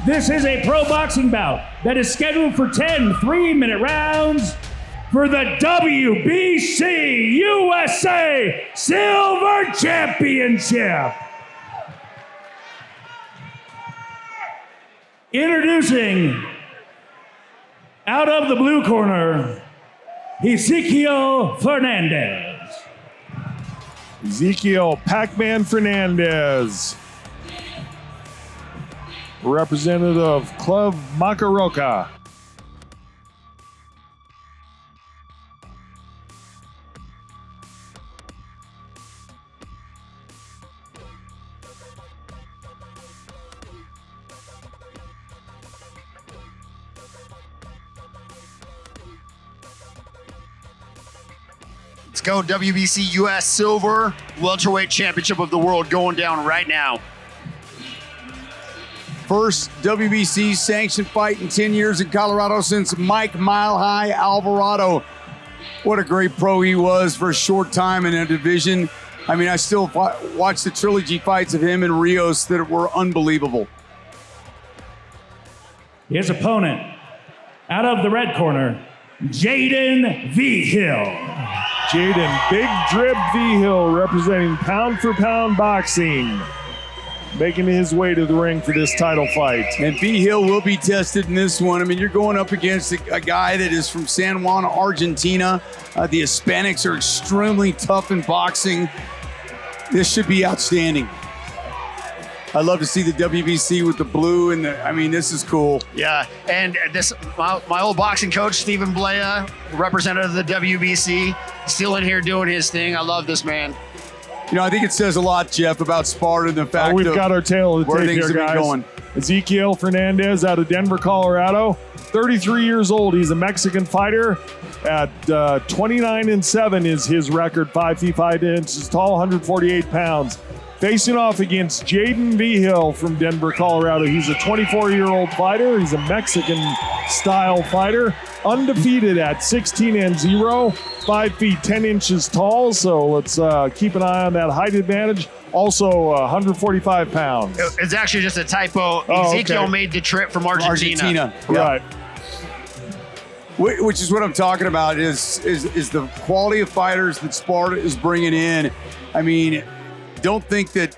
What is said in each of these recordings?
This is a pro boxing bout that is scheduled for 10 3-minute rounds for the WBC USA Silver Championship. Introducing, out of the blue corner, Ezequiel Fernandez. Ezequiel Pac-Man Fernandez, representative of Club Macaroca. Let's go, WBC US Silver Welterweight Championship of the World going down right now. First WBC sanctioned fight in 10 years in Colorado since Mike Mile High Alvarado. What a great pro he was for a short time in a division. I mean, I still watch the trilogy fights of him and Rios that were unbelievable. His opponent, out of the red corner, Jaydon Vigil. Jaydon Big Drip Vigil, representing Pound for Pound Boxing, making his way to the ring for this title fight. And Vigil will be tested in this one. I mean, you're going up against a guy that is from San Juan, Argentina. The Hispanics are extremely tough in boxing. This should be outstanding. I love to see the WBC with the blue and I mean, this is cool. Yeah, and this my old boxing coach, Stephen Blea, representative of the WBC, still in here doing his thing. I love this man. You know, I think it says a lot, Jeff, about Sparta and the fact we've got our tail of the tape here, guys. Going. Ezequiel Fernandez out of Denver, Colorado, 33 years old. He's a Mexican fighter. At 29-7 is his record, 5 feet 5 inches tall, 148 pounds. Facing off against Jaydon Vigil from Denver, Colorado. He's a 24-year-old fighter. He's a Mexican-style fighter. Undefeated at 16-0, 5 feet 10 inches tall. So let's keep an eye on that height advantage. Also 145 pounds. It's actually just a typo. Ezequiel made the trip from Argentina. Yeah. Right. Which is what I'm talking about is the quality of fighters that Sparta is bringing in. I mean, don't think that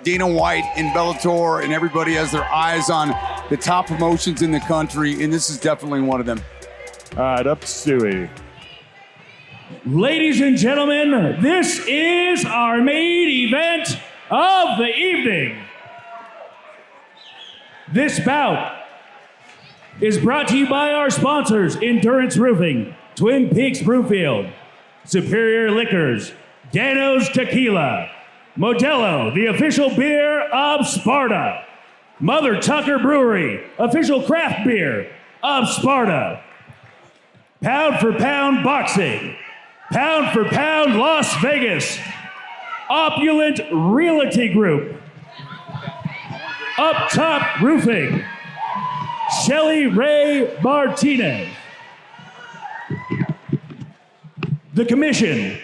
Dana White and Bellator and everybody has their eyes on the top promotions in the country, and this is definitely one of them. All right, up to Stewie. Ladies and gentlemen, this is our main event of the evening. This bout is brought to you by our sponsors, Endurance Roofing, Twin Peaks Brewfield, Superior Liquors, Dano's Tequila, Modelo, the official beer of Sparta, Mother Tucker Brewery, official craft beer of Sparta, Pound for Pound Boxing, Pound for Pound Las Vegas, Opulent Realty Group, Up Top Roofing, Shelly Ray Martinez. The Commission.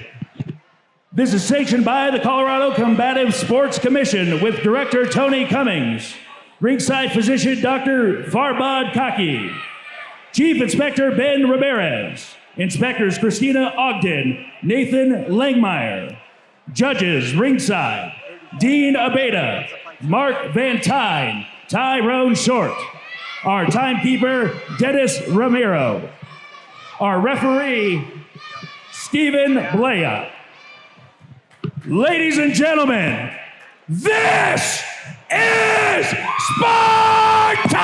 This is sanctioned by the Colorado Combative Sports Commission with Director Tony Cummings, ringside physician Dr. Farbad Kaki, Chief Inspector Ben Ramirez, Inspectors Christina Ogden, Nathan Langmeyer, Judges ringside, Dean Abeda, Mark Van Tyne, Tyrone Short, our timekeeper, Dennis Ramiro, our referee, Stephen Blea. Ladies and gentlemen, this is Sparta!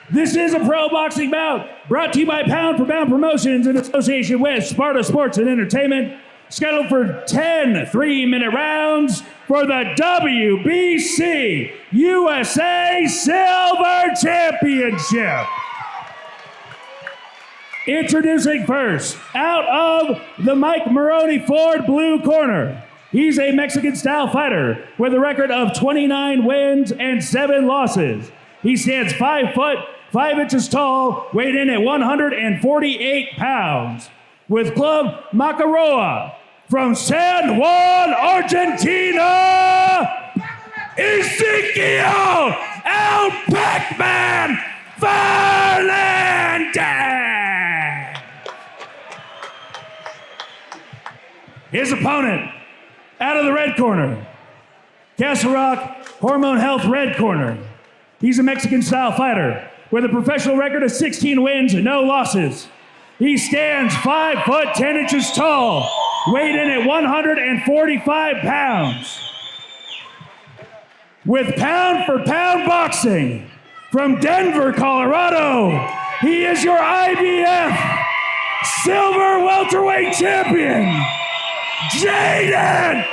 This is a pro boxing bout brought to you by Pound for Pound Promotions in association with Sparta Sports and Entertainment, scheduled for 10 3-minute rounds for the WBC USA Silver Championship. Introducing first, out of the Mike Maroney Ford blue corner. He's a Mexican-style fighter with a record of 29 wins and 7 losses. He stands 5 foot, 5 inches tall, weighed in at 148 pounds. With Club Macaroa from San Juan, Argentina, Ezequiel El Pac-Man Fernandez. His opponent, out of the red corner, Castle Rock Hormone Health red corner. He's a Mexican-style fighter with a professional record of 16 wins and no losses. He stands 5 foot 10 inches tall, weighed in at 145 pounds. With pound-for-pound boxing from Denver, Colorado, he is your IBF silver welterweight champion, Jaydon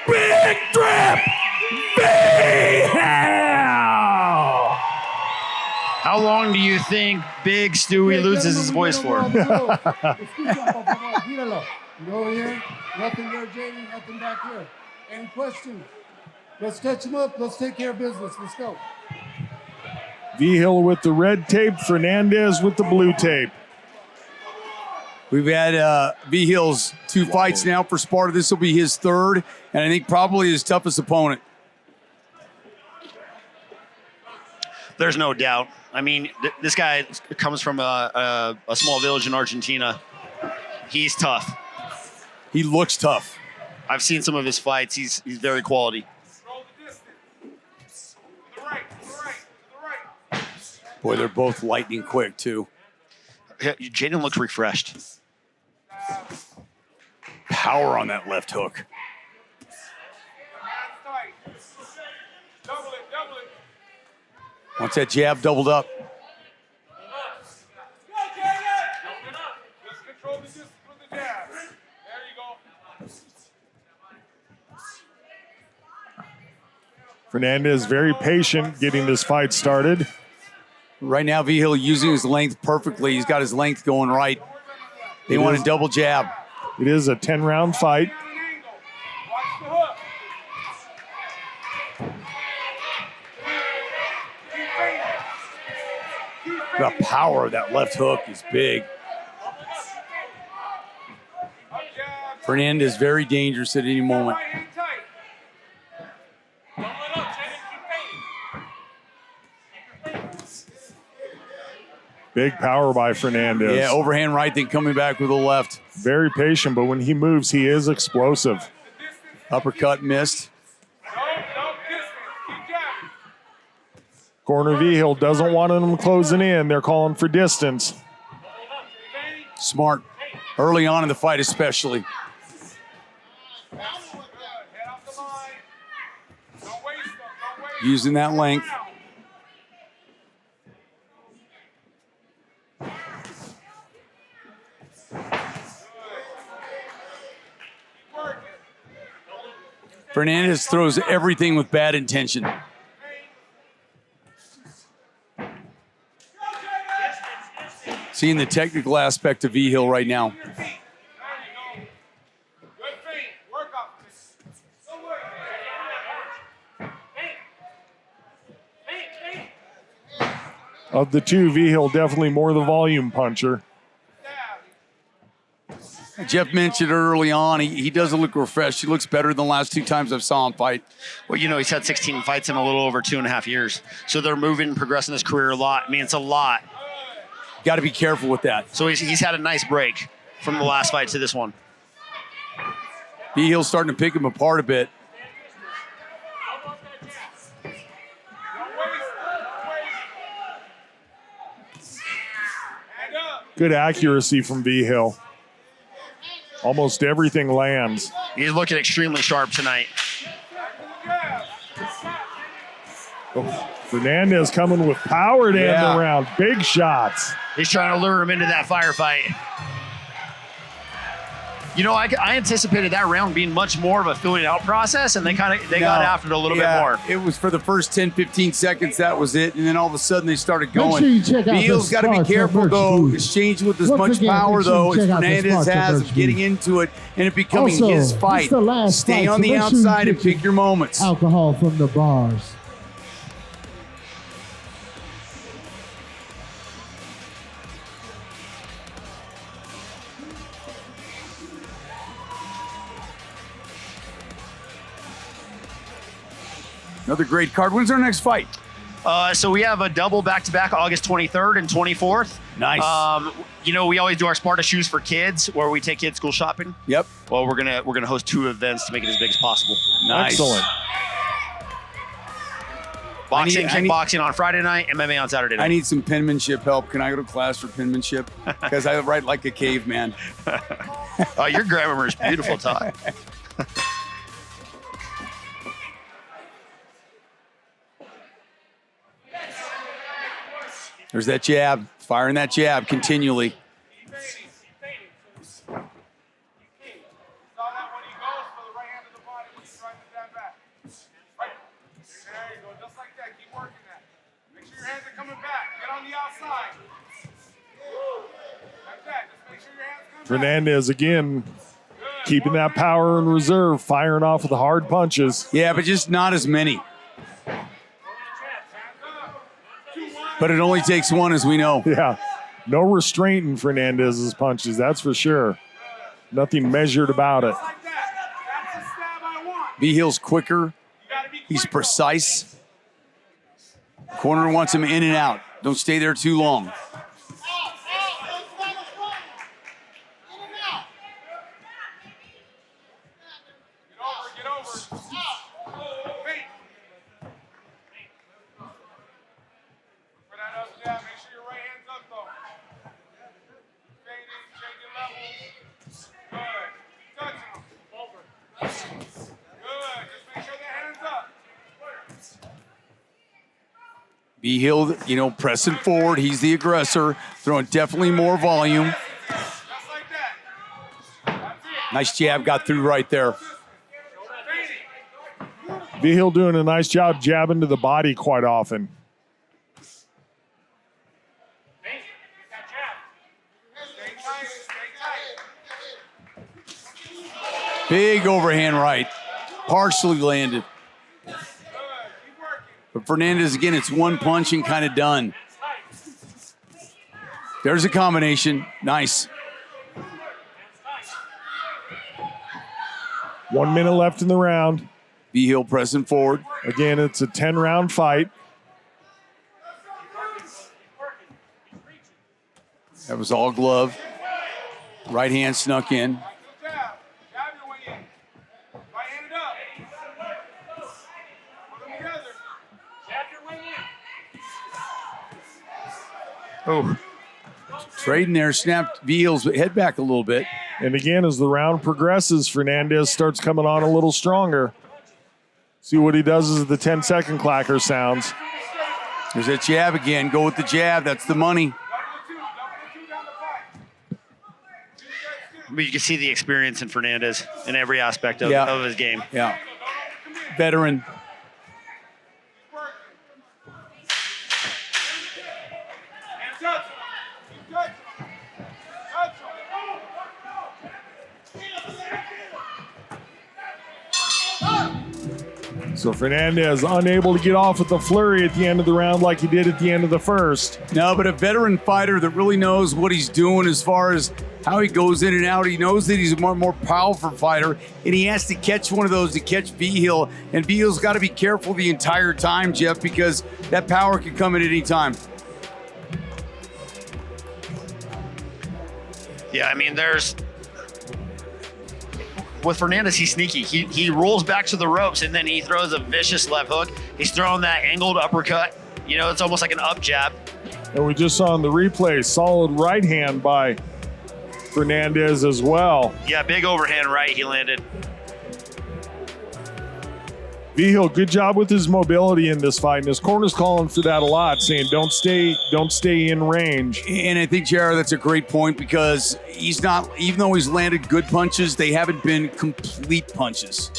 Big Drip Vigil. How long do you think Big Stewie loses his voice for? You know here, nothing there, Jaydon, nothing back here. Any questions? Let's catch him up. Let's take care of business. Let's go. Vigil with the red tape, Fernandez with the blue tape. We've had Vigil's 2 fights now for Sparta. This will be his 3rd, and I think probably his toughest opponent. There's no doubt. I mean, this guy comes from a small village in Argentina. He's tough. He looks tough. I've seen some of his fights. He's very quality. Boy, they're both lightning quick, too. Jaydon looks refreshed. Power on that left hook. Once that jab doubled up. Fernandez very patient getting this fight started. Right now, Vigil using his length perfectly. He's got his length going right. They want a double jab. It is a 10-round fight. The power of that left hook is big. Fernandez very dangerous at any moment. Big power by Fernandez. Yeah, overhand right, then coming back with a left. Very patient, but when he moves, he is explosive. Uppercut missed. Corner Vigil doesn't want him closing in. They're calling for distance. Smart. Early on in the fight especially. Using that length. Fernandez throws everything with bad intention. Seeing the technical aspect of Vigil right now. Of the two, Vigil definitely more the volume puncher. Jeff mentioned early on, he doesn't look refreshed. He looks better than the last 2 times I've saw him fight. Well, you know, he's had 16 fights in a little over 2.5 years. So they're moving and progressing his career a lot. I mean, it's a lot. Got to be careful with that. So he's had a nice break from the last fight to this one. Vigil's starting to pick him apart a bit. Good accuracy from Vigil. Almost everything lands. He's looking extremely sharp tonight. Oh, Fernandez coming with power to end the round. Big shots. He's trying to lure him into that firefight. You know, I anticipated that round being much more of a filling out process, and they got after it a little bit more. It was for the first 10, 15 seconds, that was it. And then all of a sudden they started going. Make sure you check out Vigil's got to be careful, though. Exchange with as much power, though, as Fernandez has of getting into it and it becoming his fight. Stay on the outside and pick your moments. Alcohol from the bars. Another great card. When's our next fight? So we have a double back-to-back August 23rd and 24th. Nice. We always do our Sparta shoes for kids where we take kids school shopping. Yep. Well, we're gonna host 2 events to make it as big as possible. Nice. Excellent. Boxing, I need- kickboxing on Friday night, MMA on Saturday night. I need some penmanship help. Can I go to class for penmanship? Because I write like a caveman. Your grammar is beautiful, Todd. There's that jab. Firing that jab continually. Fernandez again keeping that power in reserve, firing off with the hard punches. Yeah, but just not as many. But it only takes one, as we know. Yeah, no restraint in Fernandez's punches, that's for sure. Nothing measured about it. Vigil's quicker. He's precise. Corner wants him in and out. Don't stay there too long. Vigil, pressing forward. He's the aggressor, throwing definitely more volume. Nice jab, got through right there. Vigil doing a nice job jabbing to the body quite often. Big overhand right, partially landed. But Fernandez, again, it's one punch and kind of done. There's a combination. Nice. 1 minute left in the round. Vigil pressing forward. Again, it's a 10-round fight. That was all glove. Right hand snuck in. Oh, Trading there, snapped Vigil's head back a little bit. And again, as the round progresses, Fernandez starts coming on a little stronger. See what he does as the 10-second clacker sounds. There's that jab again. Go with the jab. That's the money. you can see the experience in Fernandez in every aspect of his game. Yeah. Veteran. So Fernandez unable to get off with the flurry at the end of the round like he did at the end of the first. No, but a veteran fighter that really knows what he's doing as far as how he goes in and out. He knows that he's a more powerful fighter, and he has to catch one of those to catch Vigil. And Vigil's got to be careful the entire time, Jeff, because that power can come at any time. Yeah, I mean, with Fernandez, he's sneaky. He rolls back to the ropes, and then he throws a vicious left hook. He's throwing that angled uppercut. You know, it's almost like an up jab. And we just saw in the replay, solid right hand by Fernandez as well. Yeah, big overhand right he landed. Vigil, good job with his mobility in this fight. And his corner's calling for that a lot, saying don't stay in range. And I think, Jared, that's a great point because he's not, even though he's landed good punches, they haven't been complete punches.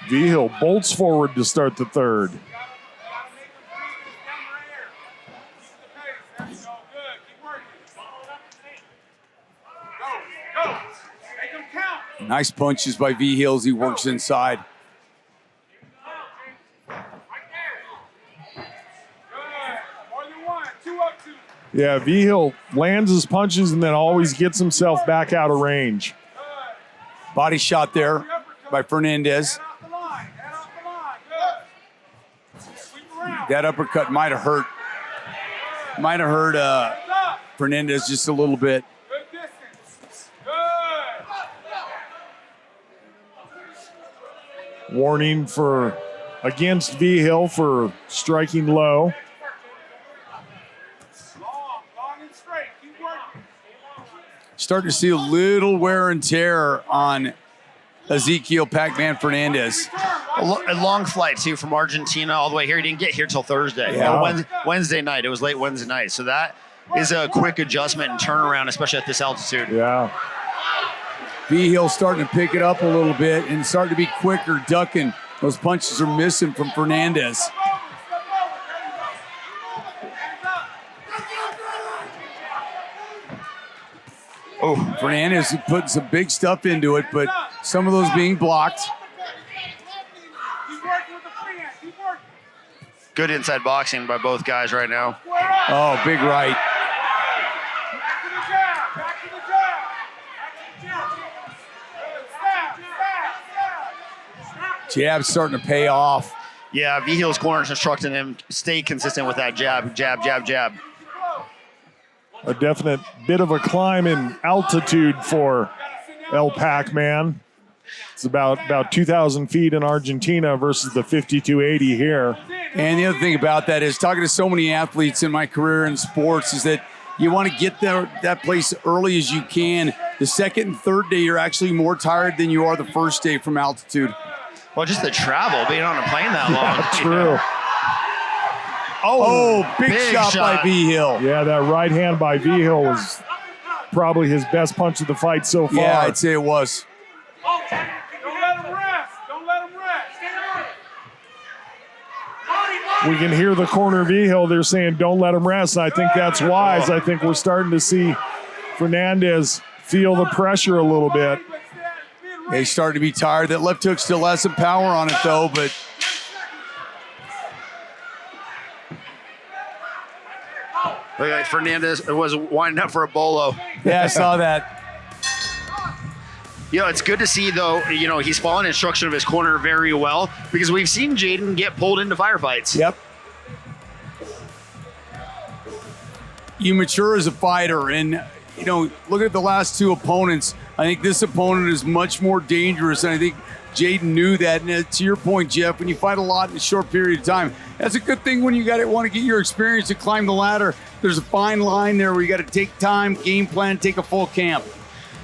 Vigil bolts forward to start the third. Nice punches by Vigil as he works inside. Yeah, Vigil lands his punches and then always gets himself back out of range. Body shot there by Fernandez. That uppercut might have hurt. Fernandez just a little bit. Warning against Vigil for striking low. Starting to see a little wear and tear on Ezequiel Pac-Man Fernandez. A long flight, too, from Argentina all the way here. He didn't get here till Thursday. Yeah. Wednesday night. It was late Wednesday night. So that is a quick adjustment and turnaround, especially at this altitude. Yeah. Vigil starting to pick it up a little bit and starting to be quicker, ducking. Those punches are missing from Fernandez. Oh, Fernandez is putting some big stuff into it, but some of those being blocked. Good inside boxing by both guys right now. Oh, big right. Jab's starting to pay off. Yeah, Vigil's corner is instructing him stay consistent with that jab, jab, jab, jab. A definite bit of a climb in altitude for El Pac-Man. It's about 2,000 feet in Argentina versus the 5,280 here. And the other thing about that is talking to so many athletes in my career in sports is that you want to get there that place early as you can. The second and third day, you're actually more tired than you are the first day from altitude. Well, just the travel, being on a plane that long. Yeah, true. Oh, big shot by Vigil. Yeah, that right hand by Vigil was probably his best punch of the fight so far. Yeah, I'd say it was. Don't let him rest. Don't let him rest. We can hear the corner Vigil. They're saying, don't let him rest. And I think that's wise. I think we're starting to see Fernandez feel the pressure a little bit. They started to be tired. That left hook still has some power on it, though, but Look like Fernandez was winding up for a bolo. yeah, I saw that. You know, it's good to see, though, you know, he's following instruction of his corner very well because we've seen Jaydon get pulled into firefights. Yep. You mature as a fighter, and, you know, look at the last two opponents. I think this opponent is much more dangerous, and I think Jaydon knew that. And to your point, Jeff, when you fight a lot in a short period of time, that's a good thing when you want to get your experience to climb the ladder. There's a fine line there where you got to take time, game plan, take a full camp.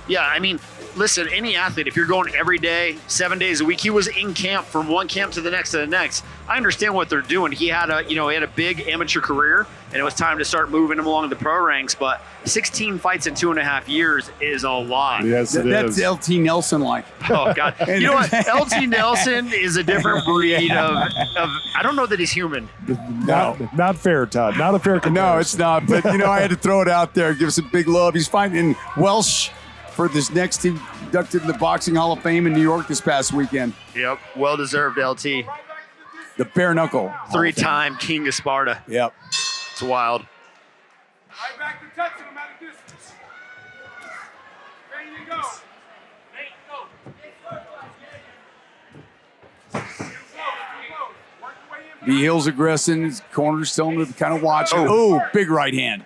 Yeah, I mean, listen, any athlete, if you're going every day, 7 days a week, he was in camp from one camp to the next to the next. I understand what they're doing. He had a big amateur career, and it was time to start moving him along the pro ranks. But 16 fights in 2.5 years is a lot. Yes, it That's is. LT Nelson like. Oh God! You know what? LT Nelson is a different breed of. I don't know that he's human. Not fair, Todd. Not a fair comparison. No, it's not. But, I had to throw it out there, give some big love. He's fighting in Welsh for this next team inducted in the Boxing Hall of Fame in New York this past weekend. Yep, well deserved. LT, The bare knuckle. 3-time king of Sparta. Yep. It's wild. Right back to touching him at a distance. There you go. There you go. Work your way in. Vigil's aggressing. His corner's telling him to kind of watch. Oh, big right hand.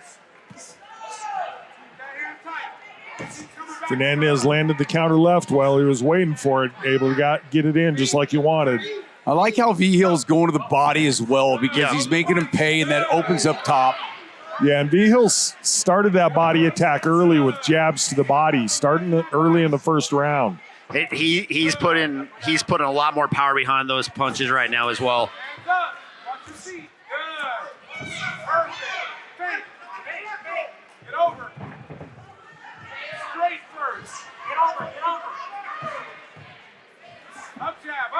Fernandez landed the counter left while he was waiting for it, able to get it in just like he wanted. I like how Vigil's going to the body as well because he's making him pay, and that opens up top. Yeah, and Vigil started that body attack early with jabs to the body, starting early in the first round. He's putting a lot more power behind those punches right now as well. Watch your feet. Good. Perfect. Feet. Get over. Straight first. Get over. Up jab.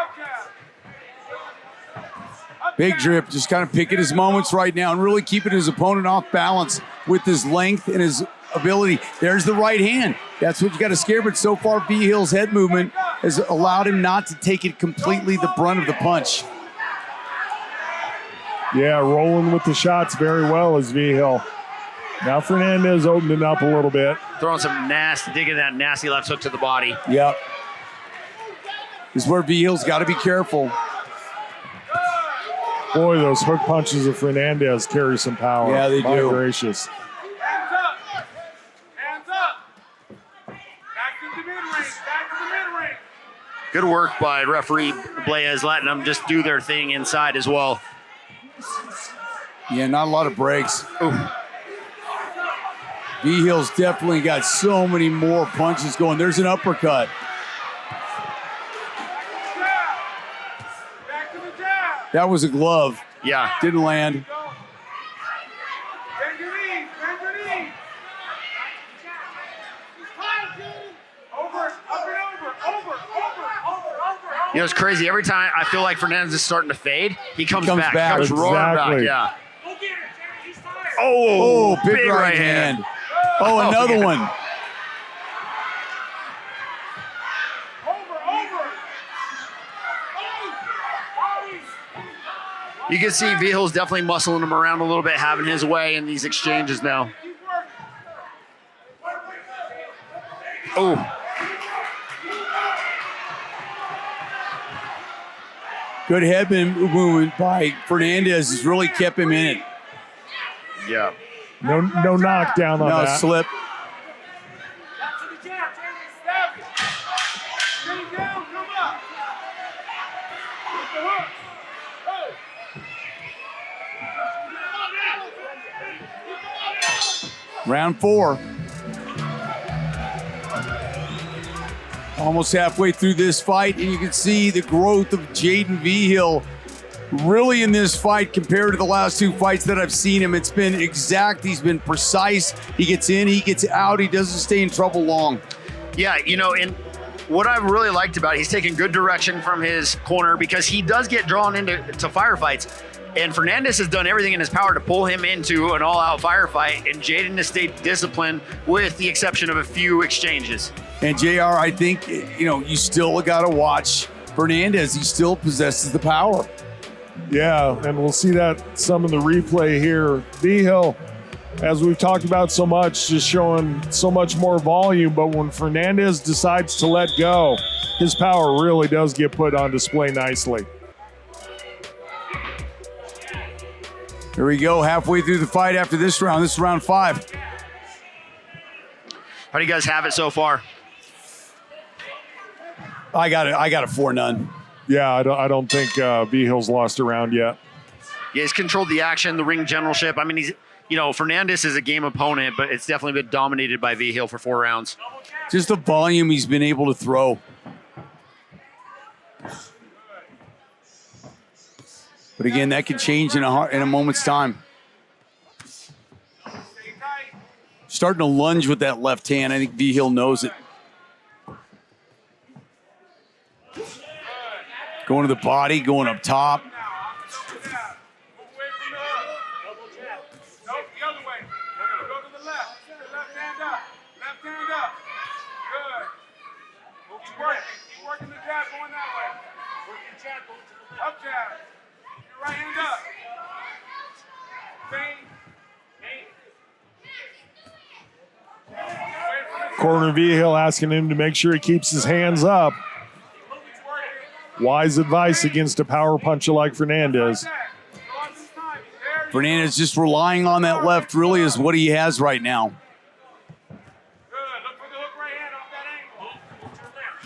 Big drip, just kind of picking his moments right now and really keeping his opponent off balance with his length and his ability. There's the right hand. That's what you got to scare, but so far Vigil's head movement has allowed him not to take it completely the brunt of the punch. Yeah, rolling with the shots very well is Vigil. Now Fernandez opening up a little bit. Throwing some digging that nasty left hook to the body. Yep. is where Vigil's got to be careful. Boy, those hook punches of Fernandez carry some power. Yeah, they My do. gracious. Hands up. Hands up. Back to the mid-range. Back to the mid-range. Good work by referee Blaez, letting them just do their thing inside as well. Yeah, not a lot of breaks. Vigil's definitely got so many more punches going. There's an uppercut. Back to the jab. That was a glove. Yeah. Didn't land. Bend your knees. Bend your knees. Over, up and over. You know, it's crazy. Every time I feel like Fernandez is starting to fade, he comes Comes back. back. Comes roaring back. Exactly. Yeah. Go get it, Jerry. He's tired. Oh, Big right hand. Oh, another yeah. one. Over. You can see Vigil's definitely muscling him around a little bit, having his way in these exchanges now. Keep working. Oh, Good head movement by Fernandez has really kept him in it. yeah. No knockdown on No that. slip. Back to the jab, Jerry. Stab it. Stay down. Come up. With the hook. Hey. Round 4. Almost halfway through this fight, and you can see the growth of Jaydon Vigil really in this fight compared to the last 2 fights that I've seen him. It's been exact. He's been precise. He gets in, he gets out. He doesn't stay in trouble long. Yeah, you know, and what I've really liked about it, he's taking good direction from his corner because he does get drawn into firefights. And Fernandez has done everything in his power to pull him into an all-out firefight, and Jaydon has stayed disciplined with the exception of a few exchanges. And JR, I think, you still got to watch Fernandez. He still possesses the power. Yeah, and we'll see that some in the replay here. Vigil, as we've talked about so much, just showing so much more volume, but when Fernandez decides to let go, his power really does get put on display nicely. Here we go, halfway through the fight after this round. This is round 5. How do you guys have it so far? I got a 4-0. Yeah, I don't think Vigil's lost a round yet. Yeah, he's controlled the action, the ring generalship. I mean, Fernandez is a game opponent, but it's definitely been dominated by Vigil for 4 rounds. Just the volume he's been able to throw. But again, that could change in a moment's time. Starting to lunge with that left hand. I think Vigil knows it. Going to the body, going up top. Move away from the hook. Nope, the other way. Go to the left. Keep the left hand up. Left hand up. Good. Keep working. Keep working the jab going that way. Work your jab going to the left. Up jab. Keep your right hand up. Feint. Corner Vigil asking him to make sure he keeps his hands up. Wise advice against a power puncher like Fernandez. Fernandez just relying on that left really is what he has right now. Good. Look for the hook right hand off that angle.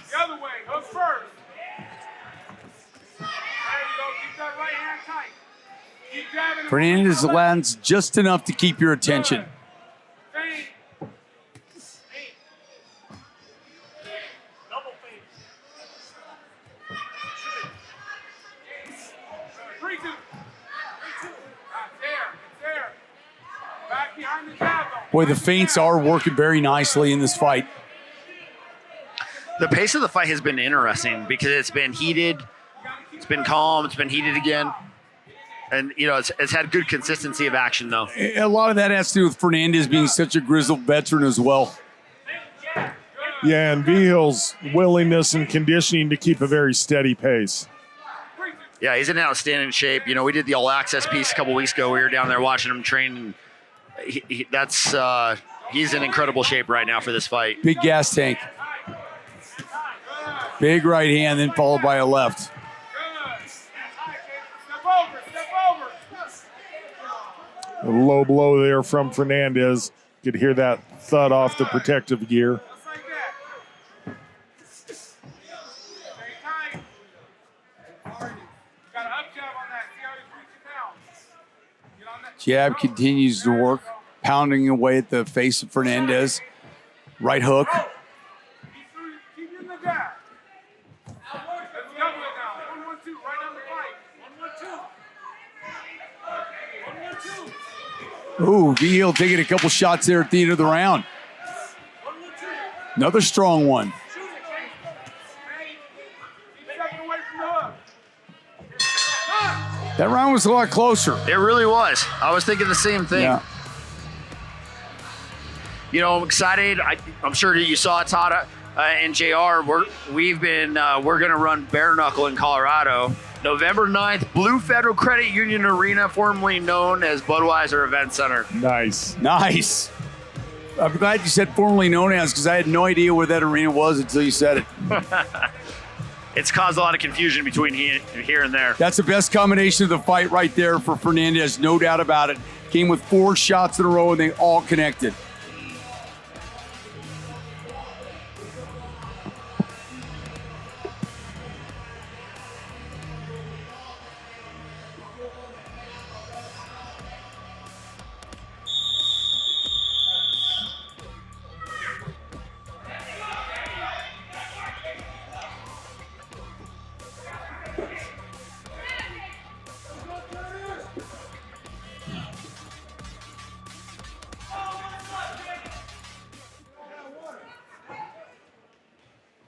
The other way. Hook first. There you go. Keep that right hand tight. Keep jabbing. Fernandez lands just enough to keep your attention. Feint. Boy, the feints are working very nicely in this fight. The pace of the fight has been interesting because it's been heated, it's been calm, it's been heated again. And, it's had good consistency of action, though. A lot of that has to do with Fernandez being such a grizzled veteran as well. Yeah, and Vigil's willingness and conditioning to keep a very steady pace. Yeah, he's in outstanding shape. We did the All Access piece a couple weeks ago. We were down there watching him train. And he's in incredible shape right now for this fight. Big gas tank. Big right hand, then followed by a left. Good. Step over. Step over. A low blow there from Fernandez. You could hear that thud off the protective gear. Just like that. Stay tight. Got an up jab on that. See how he's reaching down. Get on that. Jab continues to work, pounding away at the face of Fernandez. Right hook. Keep using the jab. Let's double it now. 1-1-2. Right on the fight. 1-1-2. 1-1-2. Ooh, Vigil taking a couple shots there at the end of the round. 1-1-2. Another strong one. Shoot it, Jay. Keep stepping away from the hook. That round was a lot closer. It really was. I was thinking the same thing. Yeah. You know, I'm excited. I'm sure that you saw Tada and JR. We're going to run bare knuckle in Colorado, November 9th, Blue Federal Credit Union Arena, formerly known as Budweiser Event Center. Nice. Nice. I'm glad you said formerly known as, because I had no idea where that arena was until you said it. It's caused a lot of confusion between here and there. That's the best combination of the fight right there for Fernandez, no doubt about it. Came with 4 shots in a row, and they all connected.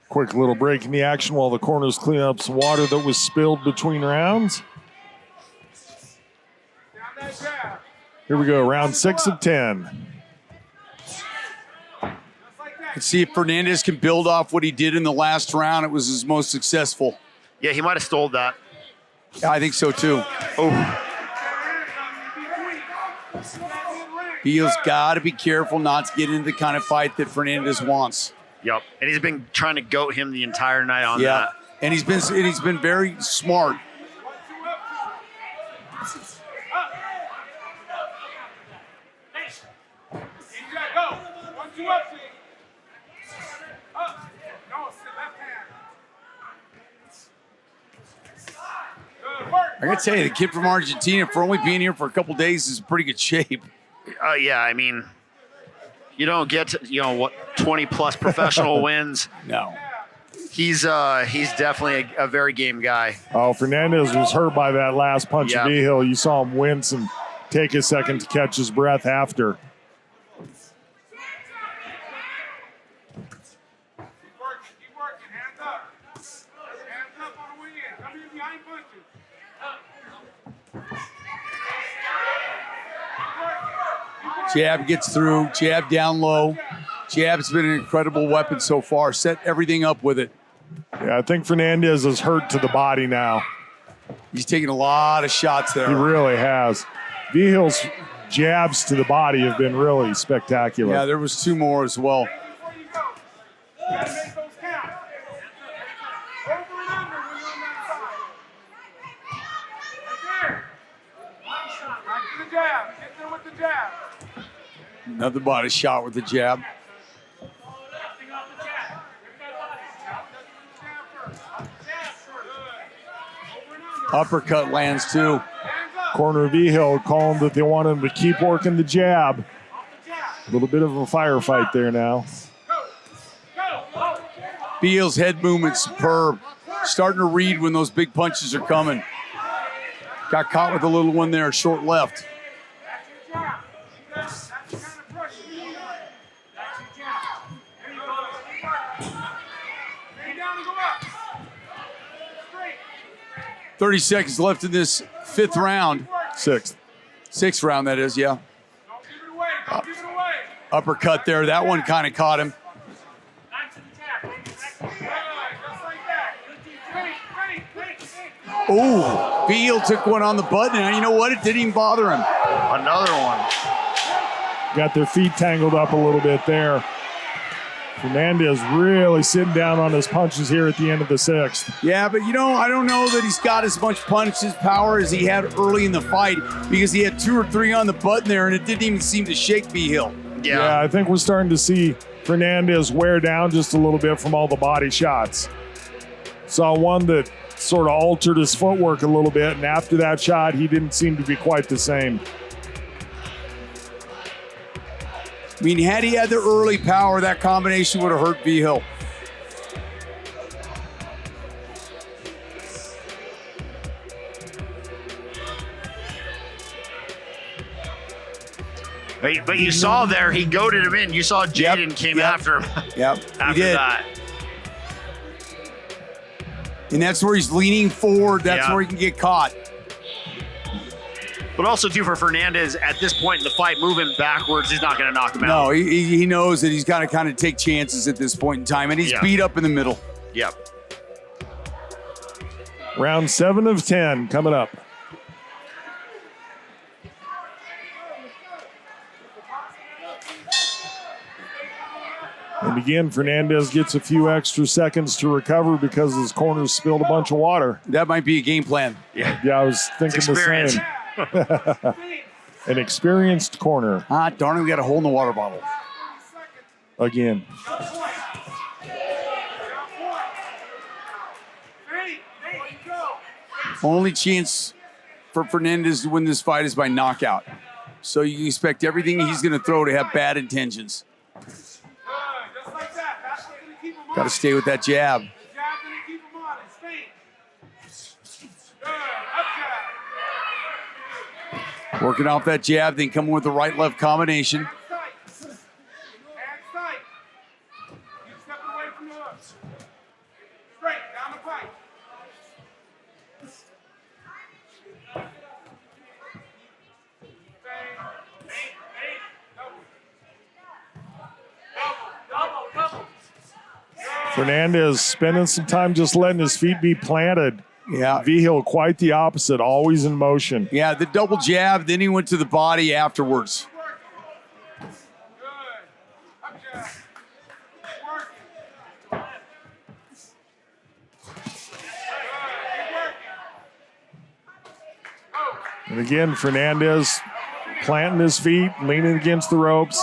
Quick little break in the action while the corners clean up some water that was spilled between rounds. Down that jab. Here we go, round 6 of 10. Just like that. Let's see if Fernandez can build off what he did in the last round. It was his most successful. Yeah, he might have stole that. Yeah, I think so too. Oh, Vigil's got to be careful not to get into the kind of fight that Fernandez wants. yep. And he's been trying to goat him the entire night on Yeah, that. and he's been very smart. Go. 1-2 up, G. Up. No, sit left hand. Good work. I gotta tell you, the kid from Argentina, for only being here for a couple days, is in pretty good shape. Yeah, I mean, you don't get to, 20 plus professional wins. No. He's definitely a very game guy. Oh, Fernandez was hurt by that last punch Yep. of Vigil. You saw him wince and take a second to catch his breath after. Keep working. Hands up. Hands up on the way in. Come in behind punches. Jab gets through, jab down low. Jab's been an incredible weapon so far. Set everything up with it. Yeah, I think Fernandez is hurt to the body now. He's taking a lot of shots He there. really has. Vigil's jabs to the body have been really spectacular. Yeah, there was 2 more as well. Before you go, you gotta make those count. Over and under when you're on that side. Right there. Back to the jab. Get there with the jab. Another body shot with the jab. Uppercut lands too. Corner of Vigil calling that they want him to keep working the jab. A little bit of a firefight there now. Vigil's head movement superb. Starting to read when those big punches are coming. Got caught with a little one there, short left. That's the kind of pressure you need. That's your jab. There you go. Stay down and go up. Straight. 30 seconds left in this 5th round. 6th. 6th round, that is, yeah. Don't give it away. Don't give it away. Uppercut there. That one kind of caught him. Back to the jab. Just like that. Straight. Ooh, Vigil took one on the button, and you know what? It didn't even bother him. Another one. Got their feet tangled up a little bit there. Fernandez really sitting down on his punches here at the end of the 6th. Yeah, but I don't know that he's got as much punches power as he had early in the fight because he had 2 or 3 on the button there and it didn't even seem to shake Vigil. Yeah, I think we're starting to see Fernandez wear down just a little bit from all the body shots. Saw one that sort of altered his footwork a little bit, and after that shot, he didn't seem to be quite the same. I mean, had he had the early power, that combination would have hurt Vigil. But you saw there, he goaded him in. You saw Jaydon came after him. Yep, after he did. that. And that's where he's leaning forward. That's where he can get caught. But also, too, for Fernandez, at this point in the fight, moving backwards, he's not going to knock him out. No, he knows that he's got to kind of take chances at this point in time, and he's beat up in the middle. Yep. Round 7 of 10 coming up. And again, Fernandez gets a few extra seconds to recover because his corners spilled a bunch of water. That might be a game plan. Yeah, I was thinking the same. An experienced corner. Ah, darn it, we got a hole in the water bottle. Again. Only chance for Fernandez to win this fight is by knockout. So you expect everything he's going to throw to have bad intentions. Got to stay with that jab. Working off that jab, then coming with the right-left combination. Fernandez spending some time just letting his feet be planted. Yeah. Vigil quite the opposite, always in motion. Yeah, the double jab, then he went to the body afterwards. And again, Fernandez planting his feet, leaning against the ropes.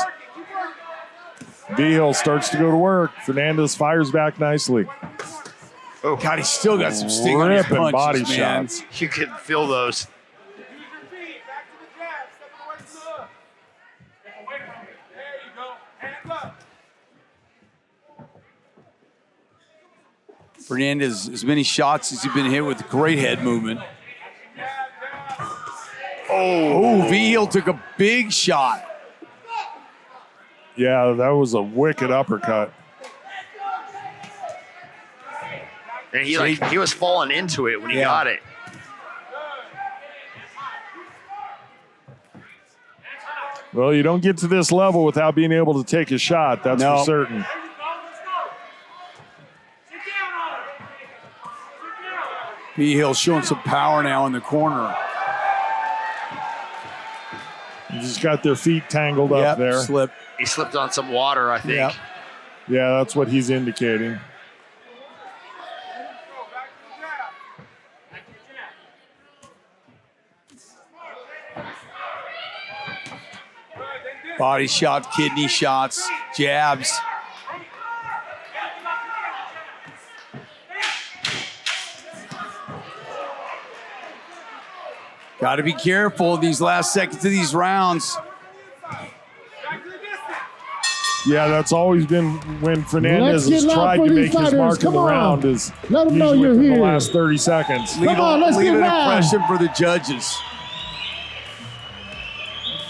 Vigil starts to go to work. Fernandez fires back nicely. Oh, God, he's still got some sting on his Ripping punches, body man. shots. You can feel those. Fernandez, as many shots as he's been hit with, great head movement. Oh, Vigil took a big shot. Yeah, that was a wicked uppercut. And he was falling into it when he got it. Well, you don't get to this level without being able to take a shot. That's for certain. Vigil showing some power now in the corner. They just got their feet tangled up there. Slip. He slipped on some water, I think. Yep. Yeah, that's what he's indicating. Body shot, kidney shots, jabs. Got to be careful these last seconds of these rounds. Yeah, that's always been when Fernandez has tried to make his mark in the round is Let them know usually you're for the here. last 30 seconds. Leave, let's leave get an round. impression for the judges.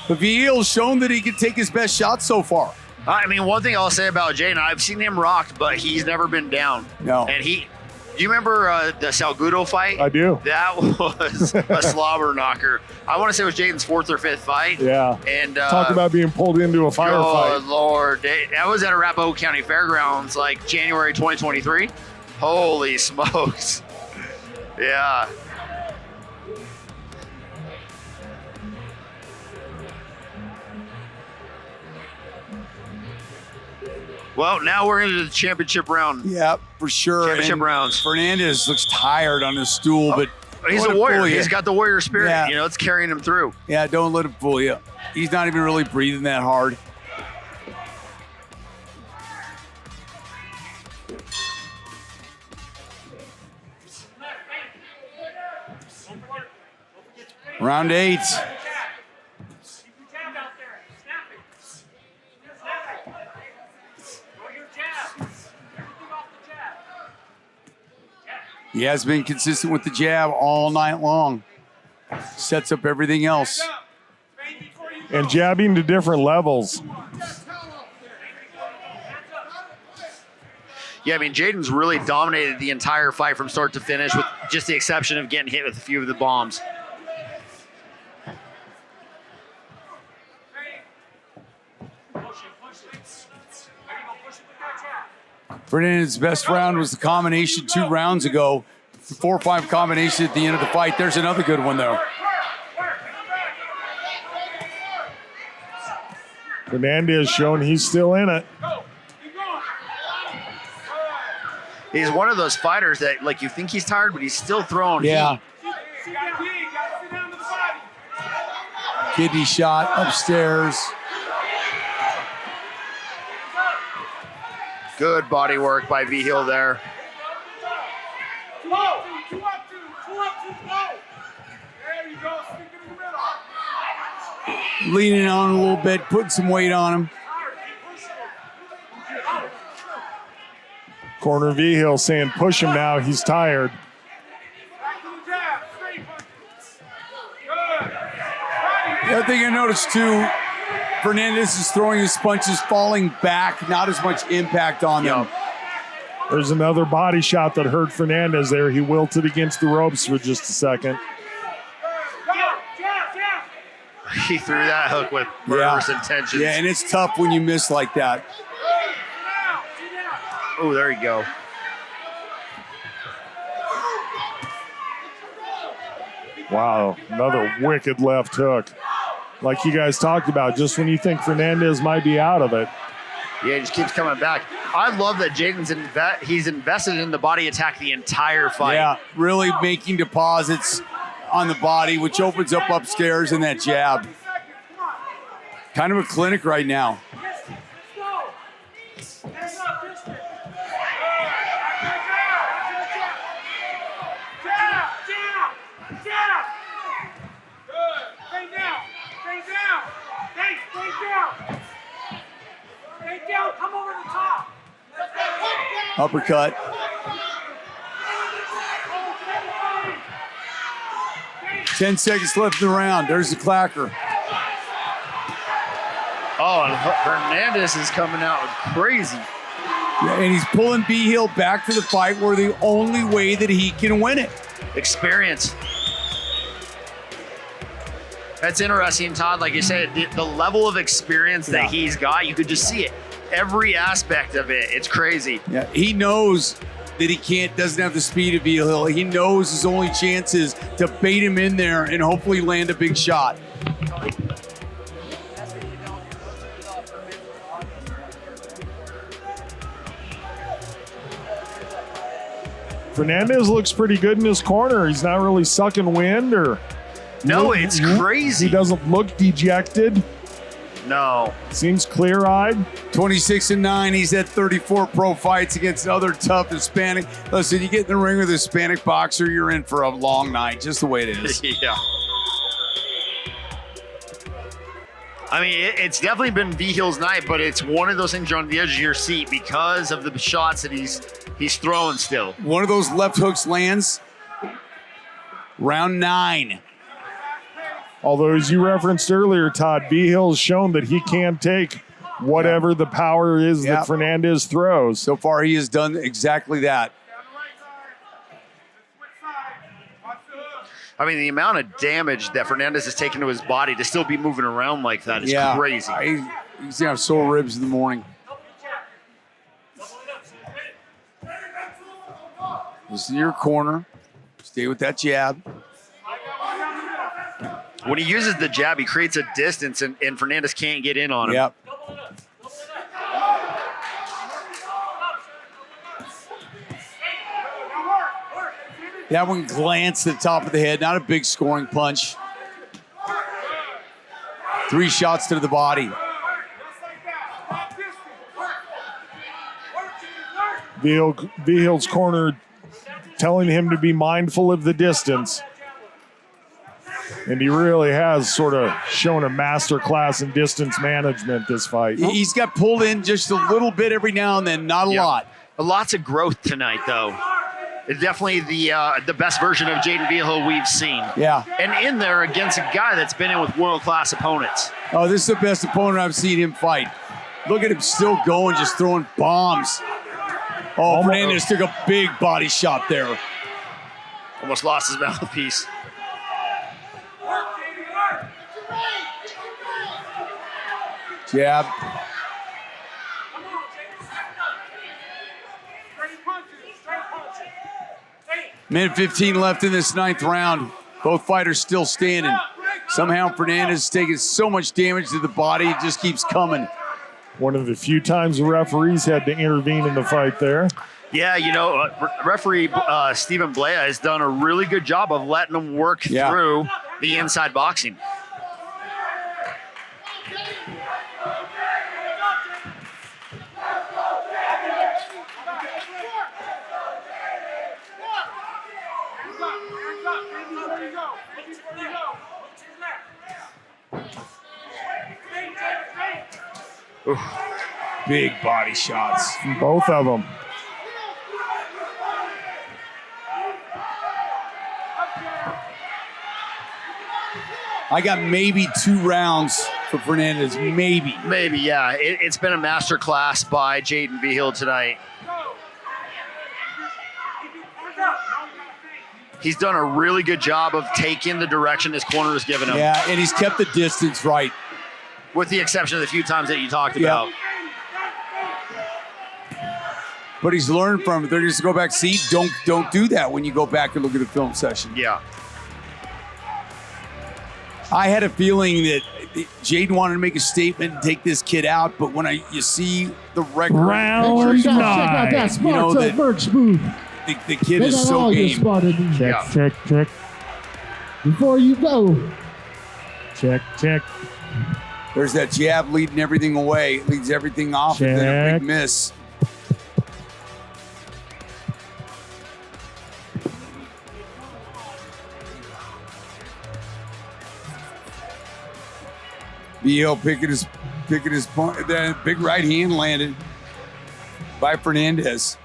But Vigil's shown that he can take his best shot so far. I mean, one thing I'll say about Jaydon, I've seen him rocked, but he's never been down. No. And do you remember the Salgudo fight? I do. That was a slobber knocker. I want to say it was Jaydon's 4th or 5th fight. Yeah. And talk about being pulled into a firefight. Oh, Lord. That was at Arapahoe County Fairgrounds, like January 2023. Holy smokes. Yeah. Well, now we're into the championship round. Yeah, for sure. Championship And rounds. Fernandez looks tired on his stool, but He's don't a let it warrior. fool you. He's got the warrior spirit. Yeah. You know, it's carrying him through. Yeah, don't let him fool you. He's not even really breathing that hard. Round 8. He has been consistent with the jab all night long. Sets up everything else. And jabbing to different levels. Yeah, I mean, Jaydon's really dominated the entire fight from start to finish, with just the exception of getting hit with a few of the bombs. Fernandez's best round was the combination 2 rounds ago. 4-5 combination at the end of the fight. There's another good one, though. Fernandez showing he's still in it. He's one of those fighters that, like, you think he's tired, but he's still throwing Yeah. heat. Kidney shot upstairs. Good body work by Vigil there. Leaning on a little bit, putting some weight on him. Corner Vigil saying push him now. He's tired. The other thing I noticed too, Fernandez is throwing his punches falling back, not as much impact on them. There's another body shot that hurt Fernandez there. He wilted against the ropes for just a second. He threw that hook with murderous intentions. Yeah, and it's tough when you miss like that. Oh, there you go. Wow, another wicked left hook. Like you guys talked about, just when you think Fernandez might be out of it. Yeah, he just keeps coming back. I love that Jaydon's he's invested in the body attack the entire fight. Yeah, really making deposits on the body, which opens up upstairs in that jab. Kind of a clinic right now. Come over the top. Uppercut. Ten seconds left in the round. There's the clacker. Oh, and Fernandez is coming out crazy. Yeah, and he's pulling Vigil back to the fight where the only way that he can win it. Experience. That's interesting, Todd. Like you said, the level of experience that he's got, you could just see it. Every aspect of it, it's crazy. Yeah, he knows that he doesn't have the speed of Vigil. He knows his only chance is to bait him in there and hopefully land a big shot. Fernandez looks pretty good in his corner. He's not really sucking wind or... No, it's crazy. He doesn't look dejected. No. Seems clear-eyed. 26-9. He's had 34 pro fights against other tough Hispanic. Listen, you get in the ring with a Hispanic boxer, you're in for a long night, just the way it is. Yeah. I mean, it's definitely been Vigil's night, but it's one of those things you're on the edge of your seat because of the shots that he's throwing still. One of those left hooks lands. Round 9. Although, as you referenced earlier, Todd, Vigil's shown that he can take whatever the power is that Fernandez throws. So far, he has done exactly that. I mean, the amount of damage that Fernandez has taken to his body to still be moving around like that is crazy. He's going to have sore ribs in the morning. Listen to your corner. Stay with that jab. When he uses the jab, he creates a distance, and Fernandez can't get in on him. Yep. That one glanced at the top of the head, not a big scoring punch. 3 shots to the body. Vigil's corner telling him to be mindful of the distance. And he really has sort of shown a master class in distance management this fight. He's got pulled in just a little bit every now and then, not a lot. Lots of growth tonight, though. It's definitely the best version of Jaydon Vigil we've seen. Yeah. And in there against a guy that's been in with world-class opponents. Oh, this is the best opponent I've seen him fight. Look at him still going, just throwing bombs. Oh, Fernandez took a big body shot there. Almost lost his mouthpiece. Jab. Minute 15 left in this 9th round. Both fighters still standing. Somehow Fernandez is taking so much damage to the body, it just keeps coming. One of the few times the referees had to intervene in the fight there. Yeah, you know, referee Stephen Blea has done a really good job of letting him work through the inside boxing. Oof. Big body shots from both of them. I got maybe 2 rounds for Fernandez, maybe. Maybe, yeah. It's been a master class by Jaydon Vigil tonight. He's done a really good job of taking the direction his corner has given him. Yeah, and he's kept the distance right. With the exception of the few times that you talked about. But he's learned from it. They're just go back, see, don't do that when you go back and look at the film session. Yeah. I had a feeling that Jaydon wanted to make a statement and take this kid out, but when you see the record, round check out that Sparta merch booth. The kid is so game. Check. Before you go. Check. There's that jab leading everything away, leads everything off, and then a big miss. Vigil picking his point. Then big right hand landed by Fernandez.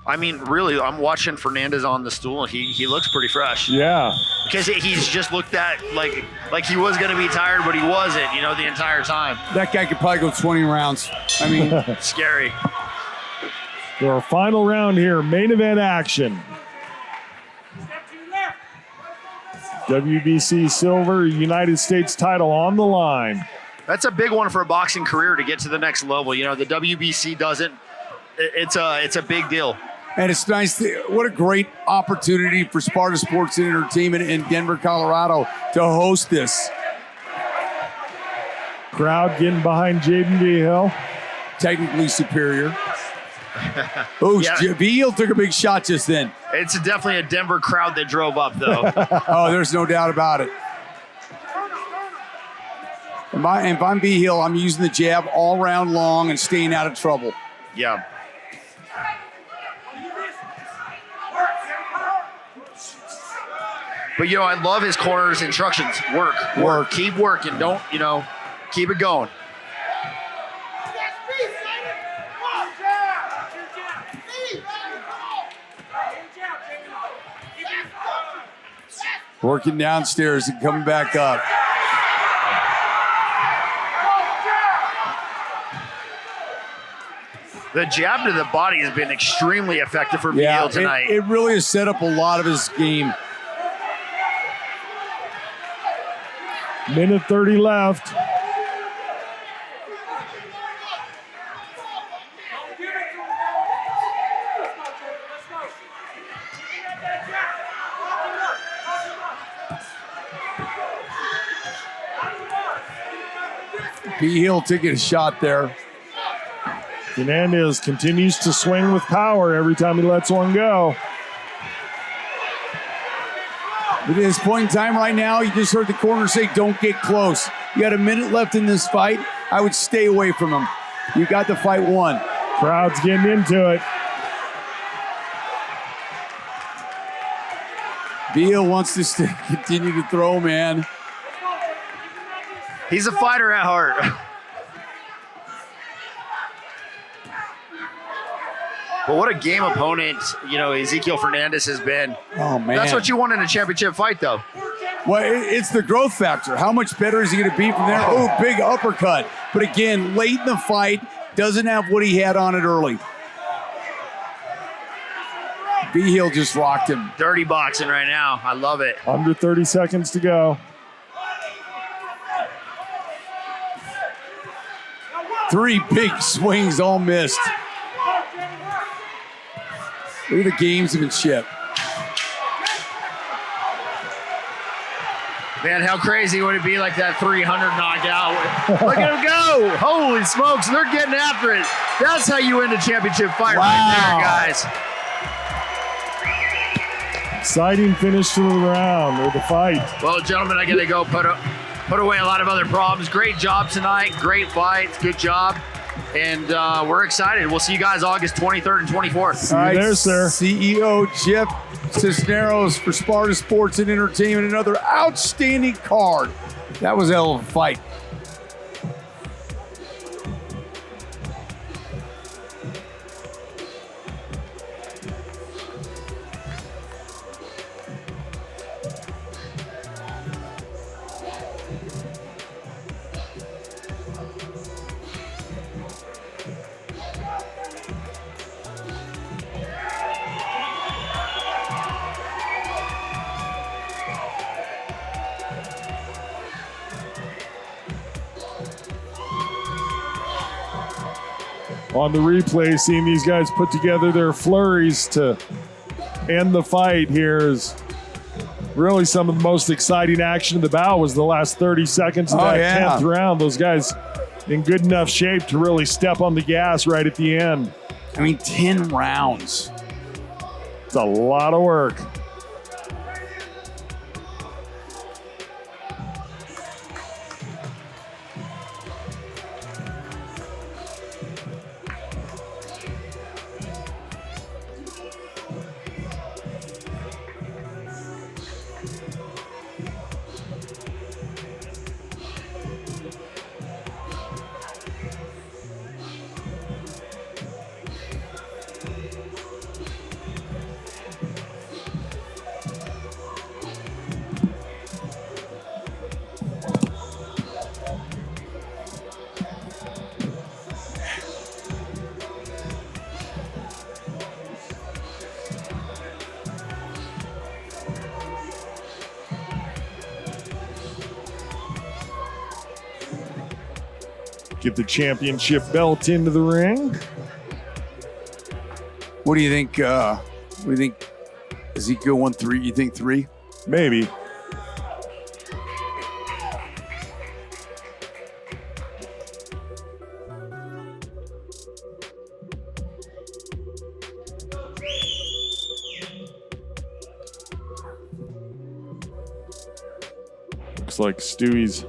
I mean, really, I'm watching Fernandez on the stool, and he looks pretty fresh. Yeah. Because he's just looked at like he was going to be tired, but he wasn't, the entire time. That guy could probably go 20 rounds. I mean, scary. Our final round here, main event action. WBC silver, United States title on the line. That's a big one for a boxing career to get to the next level. The WBC doesn't. It's a big deal. And it's nice. What a great opportunity for Sparta Sports and Entertainment in Denver, Colorado to host this. Crowd getting behind Jaydon Vigil. Technically superior. Vigil took a big shot just then. It's definitely a Denver crowd that drove up, though. Oh, there's no doubt about it. If I'm Vigil, I'm using the jab all round long and staying out of trouble. Yeah. But, I love his corner's instructions. Work. Keep working. Don't, keep it going. Working downstairs and coming back up. The jab to the body has been extremely effective for Vigil tonight. It really has set up a lot of his game. Minute 30 left. Vigil taking a shot there. Fernandez continues to swing with power every time he lets one go. At this point in time right now, you just heard the corner say, don't get close. You got a minute left in this fight. I would stay away from him. You got the fight won. Crowd's getting into it. Vigil wants to continue to throw, man. He's a fighter at heart. But what a game opponent, Ezequiel Fernandez has been. Oh, man. That's what you want in a championship fight, though. Well, it's the growth factor. How much better is he going to be from there? Oh, big uppercut. But again, late in the fight, doesn't have what he had on it early. Vigil just rocked him. Dirty boxing right now. I love it. Under 30 seconds to go. 3 big swings, all missed. Look at the gamesmanship. Man, how crazy would it be like that 300 knockout? Look at him go. Holy smokes, they're getting after it. That's how you win a championship fight right there, guys. Exciting finish to the round, or the fight. Well, gentlemen, I got to go put away a lot of other problems. Great job tonight. Great fight. Good job. And we're excited. We'll see you guys August 23rd and 24th. See you there, sir. CEO Jeff Cisneros for Sparta Sports and Entertainment. Another outstanding card. That was a hell of a fight. On the replay, seeing these guys put together their flurries to end the fight here is really some of the most exciting action of the bout. Was the last 30 seconds of that 10th round. Those guys in good enough shape to really step on the gas right at the end. I mean, 10 rounds. It's a lot of work. Get the championship belt into the ring. What do you think? Ezequiel won 3? You think 3? Maybe. Looks like Stewie's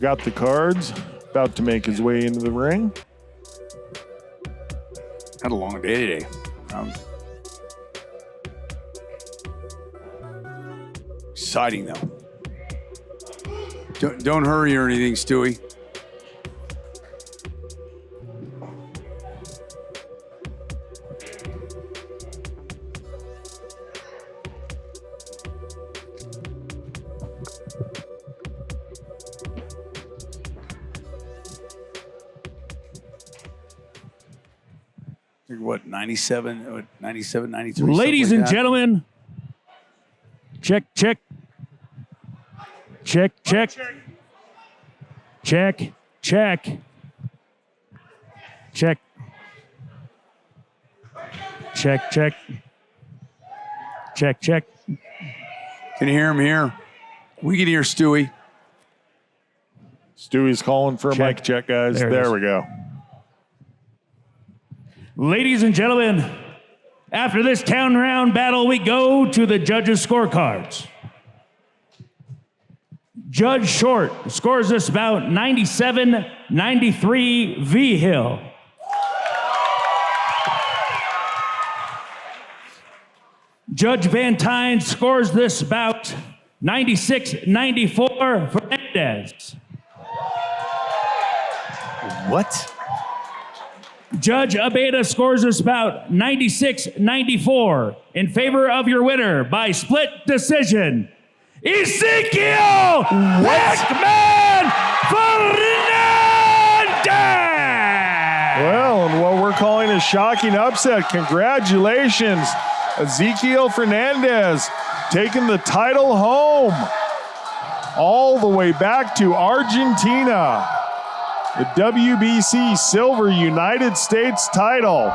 got the cards. About to make his way into the ring. Had a long day today. Exciting though. Don't hurry or anything, Stewie. What, 97, 93? Ladies and gentlemen, check. Check. Check. Check. Check. Check. Check. Can you hear him here? We can hear Stewie. Stewie's calling for a mic check, guys. There we go. Ladies and gentlemen, after this 10-round battle, we go to the judges' scorecards. Judge Short scores this bout 97-93 Vigil. Judge Van Tyne scores this bout 96-94 Fernandez. What? Judge Abeda scores this bout 96-94 in favor of your winner by split decision, Ezequiel Fernandez! Well, and what we're calling a shocking upset. Congratulations, Ezequiel Fernandez, taking the title home all the way back to Argentina. The WBC Silver United States title.